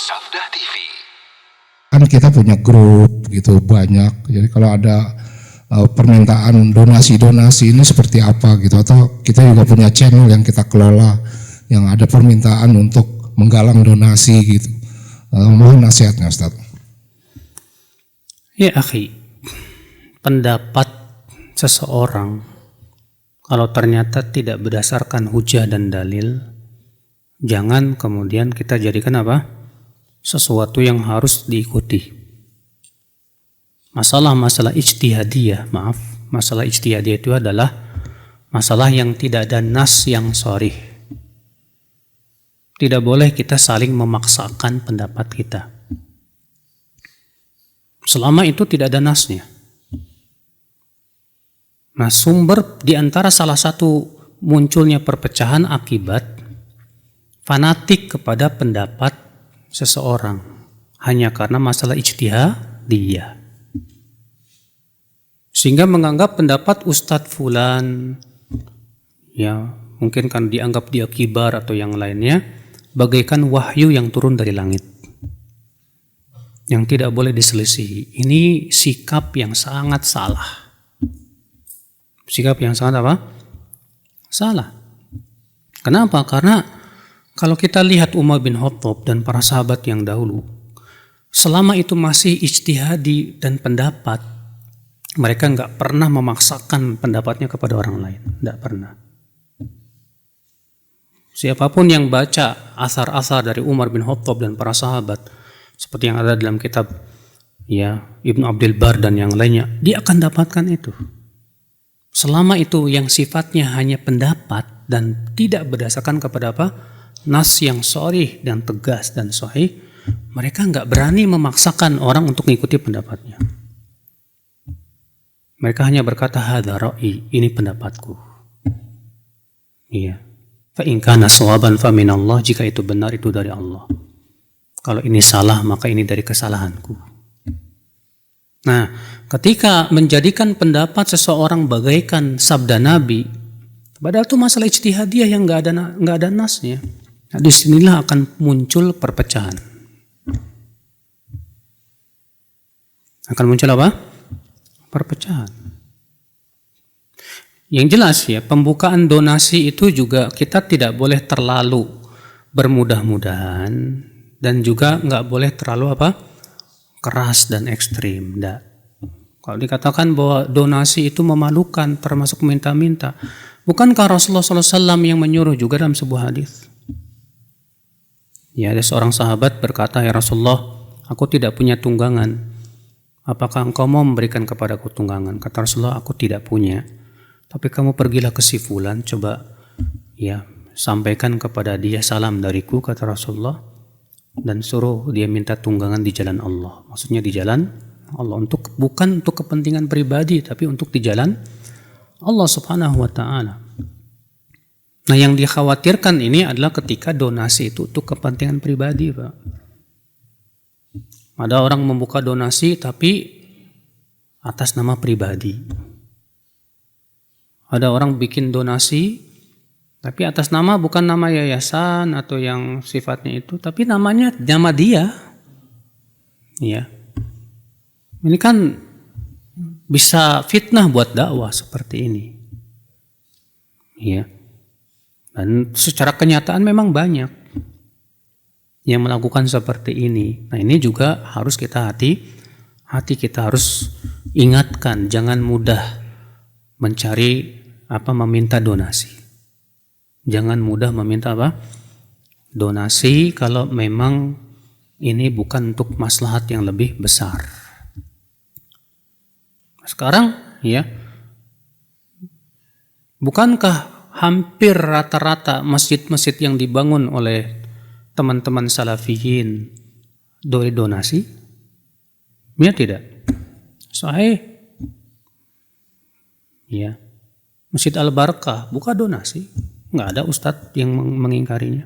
Sabda TV. Kan kita punya grup gitu banyak. Jadi kalau ada permintaan donasi ini seperti apa gitu, atau kita juga punya channel yang kita kelola yang ada permintaan untuk menggalang donasi gitu. Mohon nasihatnya Ustaz. Ya akhi, pendapat seseorang kalau ternyata tidak berdasarkan hujah dan dalil, jangan kemudian kita jadikan apa? Sesuatu yang harus diikuti. Masalah ijtihadiyah, masalah ijtihadiyah itu adalah masalah yang tidak ada nas yang sharih. Tidak boleh kita saling memaksakan pendapat kita. Selama itu tidak ada nasnya. Nah, sumber di antara salah satu munculnya perpecahan akibat fanatik kepada pendapat seseorang hanya karena masalah ijtihadiyah. Sehingga menganggap pendapat Ustadz Fulan, ya mungkin kan dianggap dia kibar atau yang lainnya, bagaikan wahyu yang turun dari langit, yang tidak boleh diselisihi. Ini sikap yang sangat salah. Sikap yang sangat apa? Salah. Kenapa? Karena kalau kita lihat Umar bin Khattab dan para sahabat yang dahulu, selama itu masih ijtihadi dan pendapat, mereka nggak pernah memaksakan pendapatnya kepada orang lain. Nggak pernah. Siapapun yang baca asar-asar dari Umar bin Khattab dan para sahabat, seperti yang ada dalam kitab ya Ibnu Abdul Bar dan yang lainnya, dia akan dapatkan itu. Selama itu yang sifatnya hanya pendapat dan tidak berdasarkan kepada apa? Nas yang sharih dan tegas dan sahih, mereka nggak berani memaksakan orang untuk mengikuti pendapatnya. Mereka hanya berkata hadza ra'i, ini pendapatku. Iya. Fa in kana shawaban fa minallah, jika itu benar itu dari Allah. Kalau ini salah maka ini dari kesalahanku. Nah, ketika menjadikan pendapat seseorang bagaikan sabda Nabi, padahal itu masalah ijtihadiyah yang nggak ada nasnya. Nah, disinilah akan muncul perpecahan. Akan muncul apa? Perpecahan. Yang jelas ya, pembukaan donasi itu juga kita tidak boleh terlalu bermudah-mudahan dan juga nggak boleh terlalu apa? Keras dan ekstrim. Nggak. Kalau dikatakan bahwa donasi itu memalukan, termasuk minta-minta, bukankah Rasulullah SAW yang menyuruh juga dalam sebuah hadis? Ya, ada seorang sahabat berkata, ya Rasulullah, aku tidak punya tunggangan. Apakah engkau mau memberikan kepadaku tunggangan? Kata Rasulullah, aku tidak punya. Tapi kamu pergilah ke si fulan, coba ya sampaikan kepada dia salam dariku, kata Rasulullah, dan suruh dia minta tunggangan di jalan Allah. Maksudnya di jalan Allah, bukan untuk kepentingan pribadi, tapi untuk di jalan Allah Subhanahu wa taala. Nah, yang dikhawatirkan ini adalah ketika donasi itu untuk kepentingan pribadi, Pak. Ada orang membuka donasi tapi atas nama pribadi. Ada orang bikin donasi tapi atas nama bukan nama yayasan atau yang sifatnya itu, tapi nama dia. Ya. Ini kan bisa fitnah buat dakwah seperti ini. Ya. Dan secara kenyataan memang banyak yang melakukan seperti ini. Nah, ini juga harus kita hati kita harus ingatkan, jangan mudah meminta donasi. Jangan mudah meminta donasi kalau memang ini bukan untuk maslahat yang lebih besar. Sekarang ya, bukankah hampir rata-rata masjid-masjid yang dibangun oleh teman-teman salafiyin dari donasi? Ya tidak? Sahih. Ya. Masjid Al-Barakah buka donasi. Nggak ada ustadz yang mengingkarinya.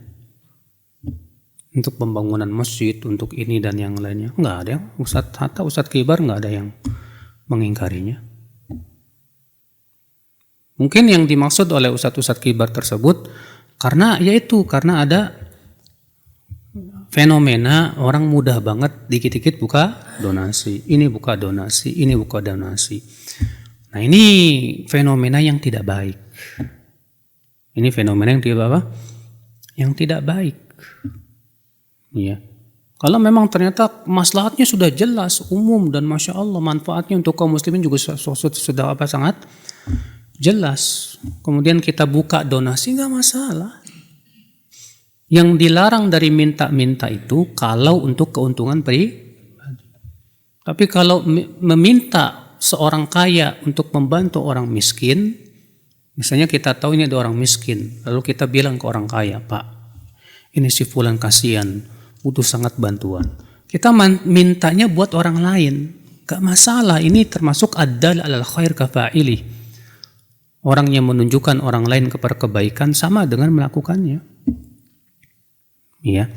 Untuk pembangunan masjid, untuk ini dan yang lainnya. Nggak ada yang ustadz kibar nggak ada yang mengingkarinya. Mungkin yang dimaksud oleh ustadz-ustadz kibar tersebut karena ada fenomena orang mudah banget dikit-dikit buka donasi, ini buka donasi, ini buka donasi. Nah ini fenomena yang tidak baik. Ini fenomena yang tidak apa? Yang tidak baik. Ya. Kalau memang ternyata maslahatnya sudah jelas, umum dan masya Allah manfaatnya untuk kaum muslimin juga sudah apa sangat jelas. Kemudian kita buka donasi nggak masalah. Yang dilarang dari minta-minta itu kalau untuk keuntungan pribadi. Tapi kalau meminta seorang kaya untuk membantu orang miskin, misalnya kita tahu ini ada orang miskin, lalu kita bilang ke orang kaya, Pak, ini si fulan kasihan, butuh sangat bantuan. Kita mintanya buat orang lain, gak masalah. Ini termasuk ad-dal alal khair kafa'ili. Orang yang menunjukkan orang lain kepada kebaikan sama dengan melakukannya. Ya.